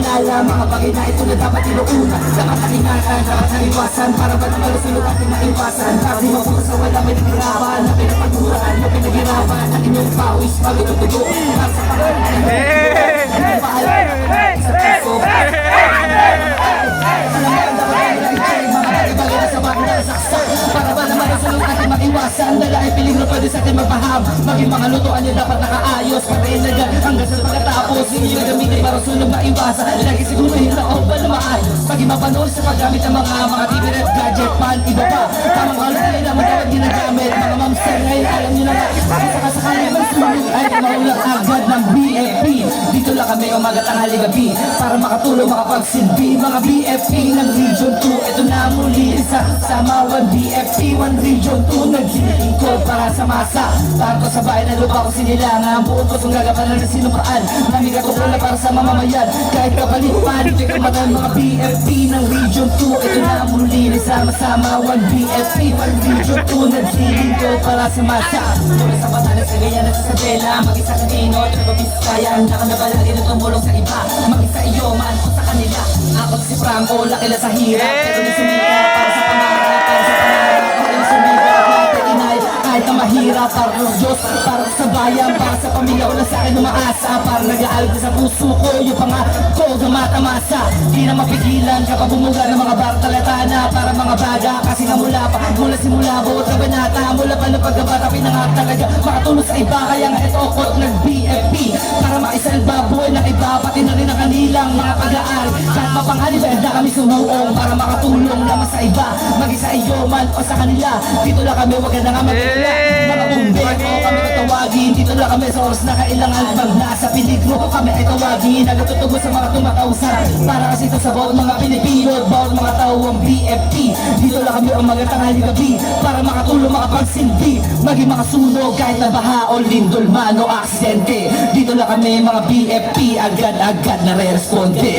maalala mga bagay na ito na dapat inuuna. Dapat nakingatan, dapat naiwasan, para ba't malusunod ating maiwasan. Kasi mabukas sa wala may naghirapan, na pinapagmuraan, na pinaghirapan ang inyong pawis, bago tutugo. Nasa pangalan ng paalam, sa puso. Alam mo, ang dapat ay nag-check, mga bagay na sa bakit na nasaksak. Para ba naman malusunod ating maiwasan, dala ay peligro pwede sa ating magbaham. Maging mga lutuan niya dapat nakaayos, patayin na dyan hanggang sa pagkatapos. Hindi nyo gamitin para sunog maiwasan. Lagi siguro hila o ba na maayos. Maging mapanol sa paggamit ng mga TV at gadget pan, iba pa. Tamang kalagay na matawag ginagamit. Mga mamsel ngayon alam nyo na nga. Sa kasakali man sunog ay kamaulang agad ng BFP. Dito lang kami umaga tanghali gabi para makatulong makapagsilbi. Mga BFP ng Region 2, ito na muli isa sama 1 BFP, 1 Region 2. Naglilingkod para sa masa. Para sa bayan na lupa ko sinilangan. Buong pusong gagapanan ng sinupaan. Namiga ko na para sa mamamayan. Kahit kapalipan, ito kamatan mga BFP ng Region 2. Ito na muli sama-sama 1 BFP, 1 Region 2. Naglilingkod para sa masa. Mula sa Batanes, Cagayan at sa Isabela. Mag-isa sa Dino, ito na Biskayan. Nakanabala din na tumulong sa iba. Mag-isa iyo man o sa kanila. Ako si Franco, laki na sa hirap. Pero nasumika para sa pangarap, para sa pangarap. Ako nasumika, natin inay. Kahit na mahirap, para sa Diyos, para sa bayan, para sa pamilya ko na sa akin umaasa. Para nag-aalog sa puso ko, yung pangako gumatamasa. Di na mapigilan kapag bumuga ng mga bartalata na para mga baga. Kasi nga mula pa, mula simula, buot na banata. Mula pa ng pagkabata, pinangat talaga makatulong sa iba. Kaya nga ito ako nag-BFP para maisalba buhay ng iba, pati na rin ang kanilang mga pag-aari. Kahit mapanghali ba, na kami sumuong para makatulong naman sa iba. Mag-isa iyo man o sa kanila. Dito lang kami, wag na nga magpila. Mga bumbeko kami katawagin. Dito lang kami sa oras na kailangan. Pag nasa peligro kami ay tawagin. Nagtutugo sa mga tumatausan. Para kasi ito sa bawat mga Pilipino, bawat mga tawang BFP. Dito lang kami umaga tanghali gabi para makatulong makapagsilbi. Maging makasunog kahit na baha o lindol man o aksidente. Dito lang kami mga BFP, agad-agad na re-responde.